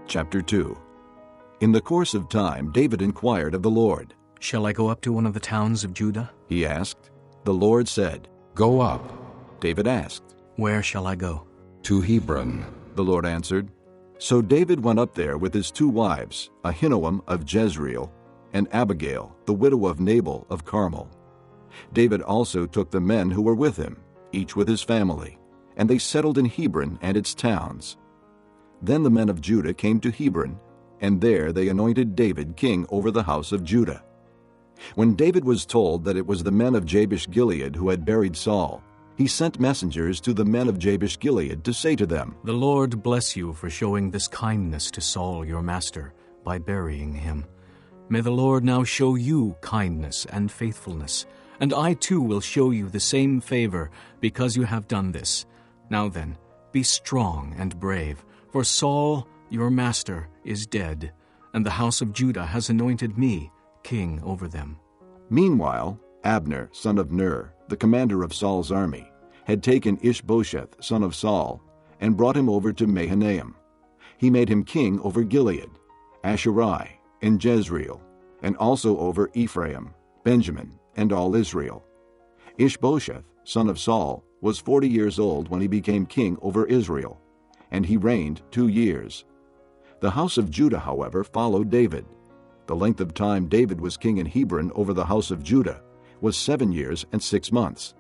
Chapter 2. In the course of time, David inquired of the Lord. "Shall I go up to one of the towns of Judah?" He asked. The Lord said, "Go up." David asked, "Where shall I go?" "To Hebron." The Lord answered. So David went up there with his 2 wives, Ahinoam of Jezreel, and Abigail, the widow of Nabal of Carmel. David also took the men who were with him, each with his family, and they settled in Hebron and its towns. Then the men of Judah came to Hebron, and there they anointed David king over the house of Judah. When David was told that it was the men of Jabesh-Gilead who had buried Saul, he sent messengers to the men of Jabesh-Gilead to say to them, "The Lord bless you for showing this kindness to Saul your master by burying him. May the Lord now show you kindness and faithfulness, and I too will show you the same favor because you have done this. Now then, be strong and brave, for Saul your master is dead, and the house of Judah has anointed me king over them." Meanwhile, Abner, son of Ner, the commander of Saul's army, had taken Ishbosheth, son of Saul, and brought him over to Mahanaim. He made him king over Gilead, Asherai, and Jezreel, and also over Ephraim, Benjamin, and all Israel. Ishbosheth, son of Saul, was 40 years old when he became king over Israel, and he reigned 2 years. The house of Judah, however, followed David. The length of time David was king in Hebron over the house of Judah was 7 years and 6 months.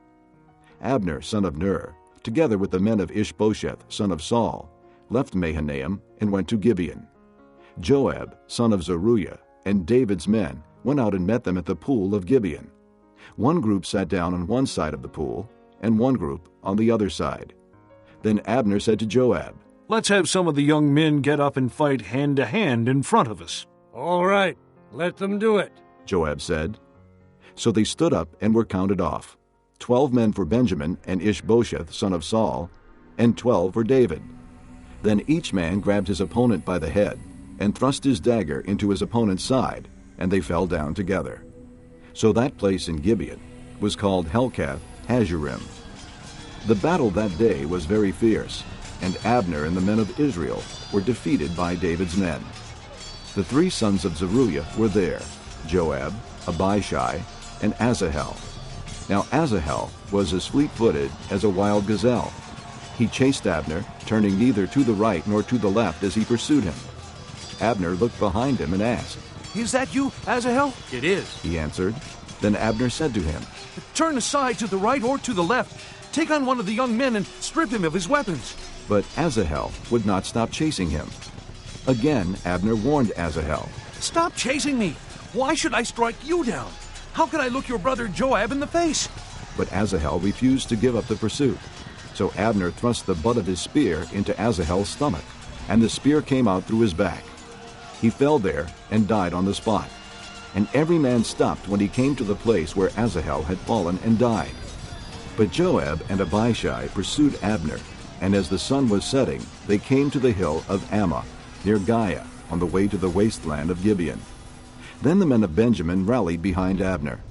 Abner, son of Ner, together with the men of Ishbosheth, son of Saul, left Mahanaim and went to Gibeon. Joab, son of Zeruiah, and David's men went out and met them at the pool of Gibeon. One group sat down on one side of the pool, and one group on the other side. Then Abner said to Joab, "Let's have some of the young men get up and fight hand-to-hand in front of us." "All right, let them do it," Joab said. So they stood up and were counted off, 12 men for Benjamin and Ishbosheth, son of Saul, and 12 for David. Then each man grabbed his opponent by the head and thrust his dagger into his opponent's side, and they fell down together. So that place in Gibeon was called Helkath Hazurim. The battle that day was very fierce, and Abner and the men of Israel were defeated by David's men. The 3 sons of Zeruiah were there, Joab, Abishai, and Asahel. Now Asahel was as fleet-footed as a wild gazelle. He chased Abner, turning neither to the right nor to the left as he pursued him. Abner looked behind him and asked, "Is that you, Asahel?" "It is." He answered. Then Abner said to him, "Turn aside to the right or to the left. Take on one of the young men and strip him of his weapons." But Asahel would not stop chasing him. Again Abner warned Asahel, "Stop chasing me. Why should I strike you down? How could I look your brother Joab in the face?" But Asahel refused to give up the pursuit. So Abner thrust the butt of his spear into Asahel's stomach, and the spear came out through his back. He fell there and died on the spot. And every man stopped when he came to the place where Asahel had fallen and died. But Joab and Abishai pursued Abner, and as the sun was setting, they came to the hill of Ammah, near Giah, on the way to the wasteland of Gibeon. Then the men of Benjamin rallied behind Abner.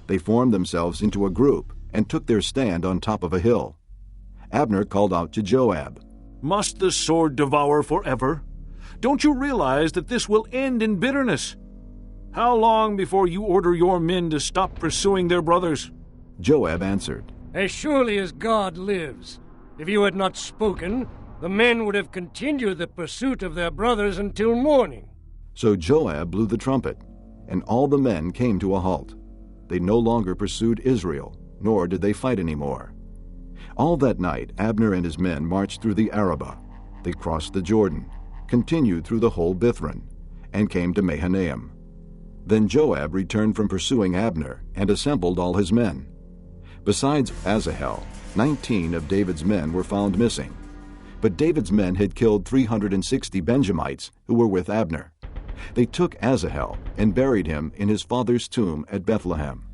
They formed themselves into a group and took their stand on top of a hill. Abner called out to Joab, "Must the sword devour forever? Don't you realize that this will end in bitterness? How long before you order your men to stop pursuing their brothers?" Joab answered, "As surely as God lives, if you had not spoken, the men would have continued the pursuit of their brothers until morning." So Joab blew the trumpet, and all the men came to a halt. They no longer pursued Israel, nor did they fight any more. All that night Abner and his men marched through the Arabah. They crossed the Jordan, continued through the whole Bithron, and came to Mahanaim. Then Joab returned from pursuing Abner and assembled all his men. Besides Asahel, 19 of David's men were found missing. But David's men had killed 360 Benjamites who were with Abner. They took Asahel and buried him in his father's tomb at Bethlehem.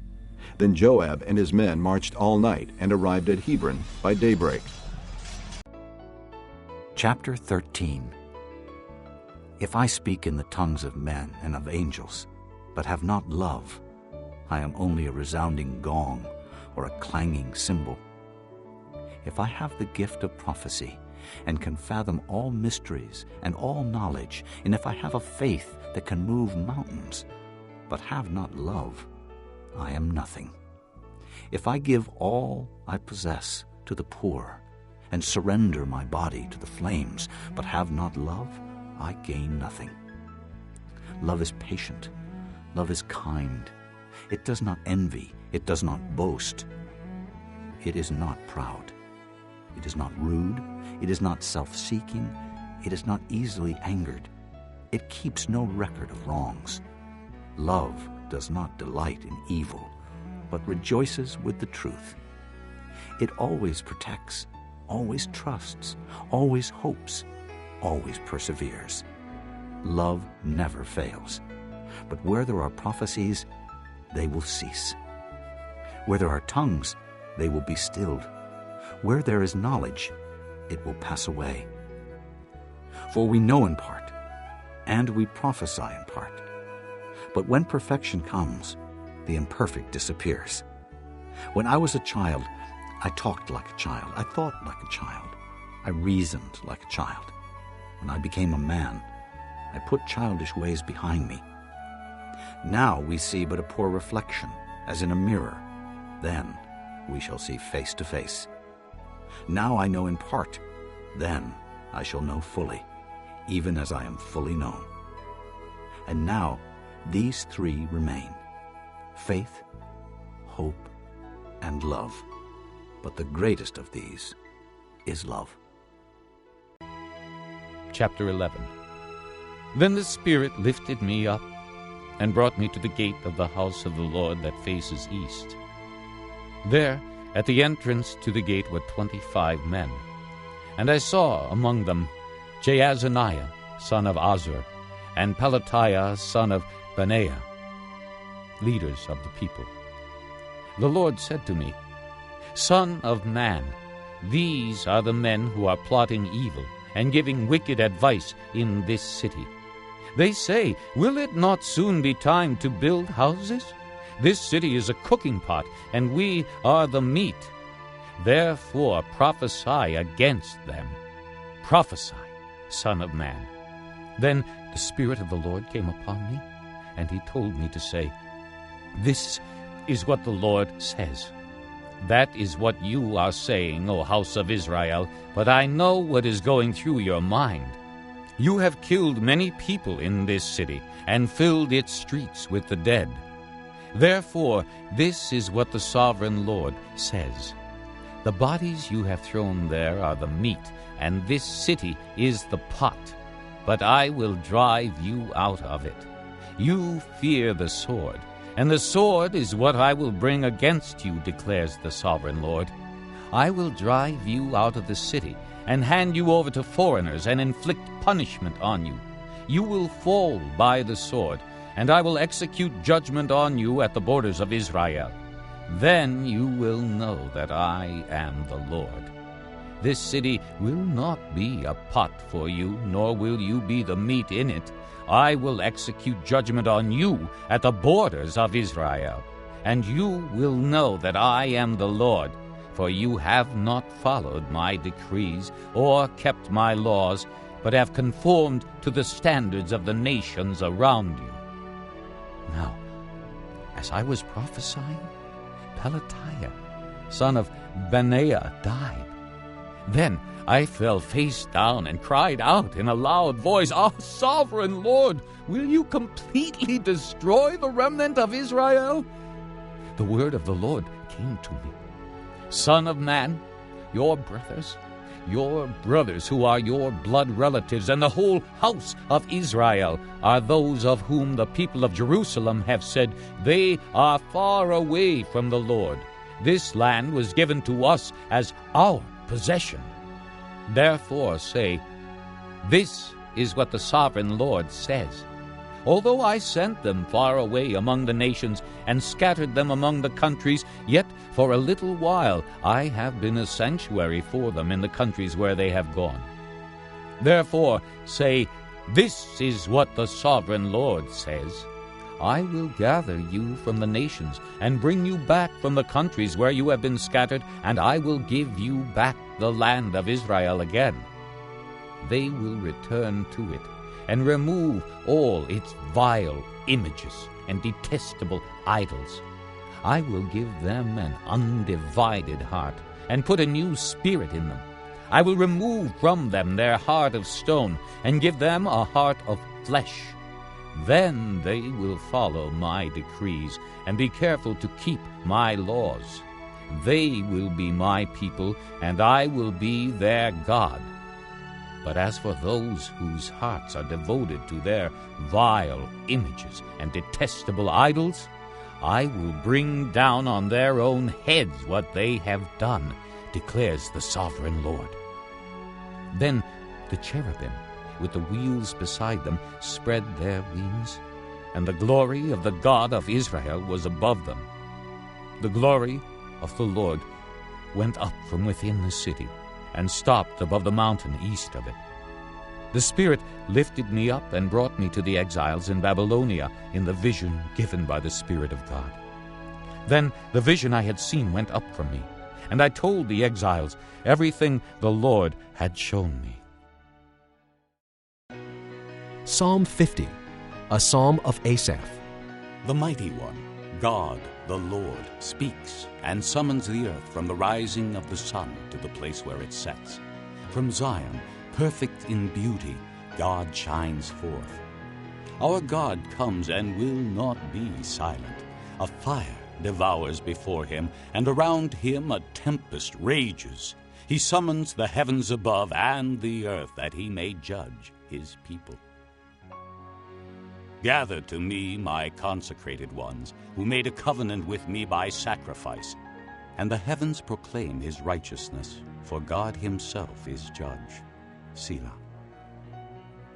Then Joab and his men marched all night and arrived at Hebron by daybreak. Chapter 13. If I speak in the tongues of men and of angels, but have not love, I am only a resounding gong or a clanging cymbal. If I have the gift of prophecy and can fathom all mysteries and all knowledge, and if I have a faith that can move mountains, but have not love, I am nothing. If I give all I possess to the poor, and surrender my body to the flames, but have not love, I gain nothing. Love is patient. Love is kind. It does not envy. It does not boast. It is not proud. It is not rude. It is not self-seeking. It is not easily angered. It keeps no record of wrongs. Love does not delight in evil, but rejoices with the truth. It always protects, always trusts, always hopes, always perseveres. Love never fails. But where there are prophecies, they will cease. Where there are tongues, they will be stilled. Where there is knowledge, it will pass away. For we know in part, and we prophesy in part. But when perfection comes, the imperfect disappears. When I was a child, I talked like a child. I thought like a child. I reasoned like a child. When I became a man, I put childish ways behind me. Now we see but a poor reflection, as in a mirror. Then we shall see face to face. Now I know in part. Then I shall know fully, even as I am fully known. And now these three remain: faith, hope, and love. But the greatest of these is love. Chapter 11. Then the Spirit lifted me up and brought me to the gate of the house of the Lord that faces east. There, at the entrance to the gate, were 25 men. And I saw among them Jaazaniah, son of Azur, and Pelatiah, son of Benaiah, leaders of the people. The Lord said to me, Son of man, these are the men who are plotting evil and giving wicked advice in this city. They say, Will it not soon be time to build houses? This city is a cooking pot, and we are the meat. Therefore prophesy against them. Prophesy, Son of man. Then the Spirit of the Lord came upon me, and he told me to say, This is what the Lord says. That is what you are saying, O house of Israel, but I know what is going through your mind. You have killed many people in this city, and filled its streets with the dead. Therefore, this is what the sovereign Lord says. The bodies you have thrown there are the meat, and this city is the pot. But I will drive you out of it. You fear the sword, and the sword is what I will bring against you, declares the sovereign Lord. I will drive you out of the city, and hand you over to foreigners, and inflict punishment on you. You will fall by the sword, and I will execute judgment on you at the borders of Israel. Then you will know that I am the Lord. This city will not be a pot for you, nor will you be the meat in it. I will execute judgment on you at the borders of Israel. And you will know that I am the Lord, for you have not followed my decrees or kept my laws, but have conformed to the standards of the nations around you. Now, as I was prophesying, Pelatiah, son of Benaiah, died. Then I fell face down and cried out in a loud voice, "Ah, sovereign Lord, will you completely destroy the remnant of Israel?" The word of the Lord came to me. Son of man, your brothers who are your blood relatives, and the whole house of Israel are those of whom the people of Jerusalem have said, "They are far away from the Lord. This land was given to us as our possession." Therefore say, "This is what the sovereign Lord says. Although I sent them far away among the nations and scattered them among the countries, yet for a little while I have been a sanctuary for them in the countries where they have gone. Therefore say, this is what the sovereign Lord says. I will gather you from the nations and bring you back from the countries where you have been scattered, and I will give you back the land of Israel again. they will return to it, and remove all its vile images and detestable idols. I will give them an undivided heart, and put a new spirit in them. I will remove from them their heart of stone, and give them a heart of flesh. Then they will follow my decrees, and be careful to keep my laws. They will be my people, and I will be their God. But as for those whose hearts are devoted to their vile images and detestable idols, I will bring down on their own heads what they have done, declares the sovereign Lord. Then the cherubim, with the wheels beside them, spread their wings, and the glory of the God of Israel was above them. The glory of the Lord went up from within the city, and stopped above the mountain east of it. The Spirit lifted me up and brought me to the exiles in Babylonia in the vision given by the Spirit of God. Then the vision I had seen went up from me, and I told the exiles everything the Lord had shown me. Psalm 50, a psalm of Asaph. The Mighty One, God, the Lord, speaks and summons the earth from the rising of the sun to the place where it sets. From Zion, perfect in beauty, God shines forth. Our God comes and will not be silent. A fire devours before him, and around him a tempest rages. He summons the heavens above and the earth, that he may judge his people. Gather to me my consecrated ones, who made a covenant with me by sacrifice. And the heavens proclaim his righteousness, for God himself is judge. Selah.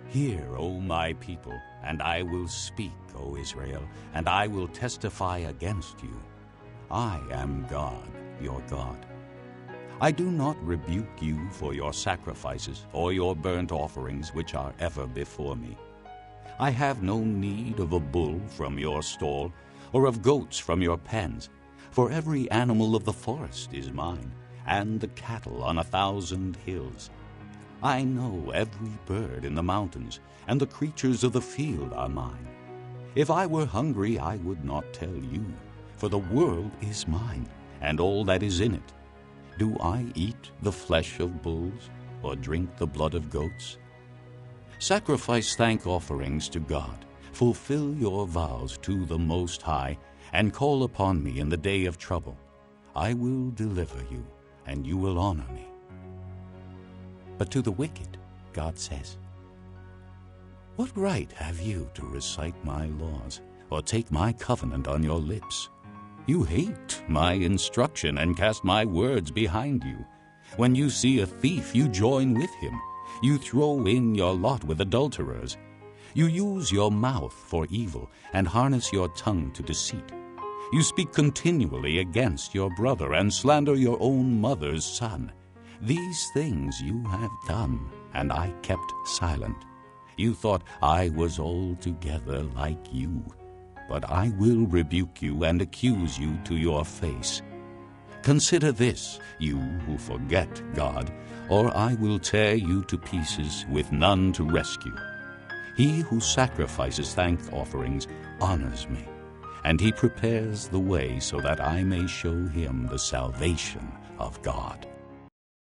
Hear, O my people, and I will speak, O Israel, and I will testify against you. I am God, your God. I do not rebuke you for your sacrifices or your burnt offerings, which are ever before me. I have no need of a bull from your stall, or of goats from your pens, for every animal of the forest is mine, and the cattle on 1,000 hills. I know every bird in the mountains, and the creatures of the field are mine. If I were hungry, I would not tell you, for the world is mine, and all that is in it. Do I eat the flesh of bulls, or drink the blood of goats? Sacrifice thank offerings to God. Fulfill your vows to the Most High, and call upon me in the day of trouble. I will deliver you, and you will honor me. But to the wicked, God says, what right have you to recite my laws, or take my covenant on your lips? You hate my instruction and cast my words behind you. When you see a thief, you join with him. You throw in your lot with adulterers. You use your mouth for evil, and harness your tongue to deceit. You speak continually against your brother, and slander your own mother's son. These things you have done, and I kept silent. You thought I was altogether like you. But I will rebuke you and accuse you to your face. Consider this, you who forget God, or I will tear you to pieces with none to rescue. He who sacrifices thank offerings honors me, and he prepares the way so that I may show him the salvation of God.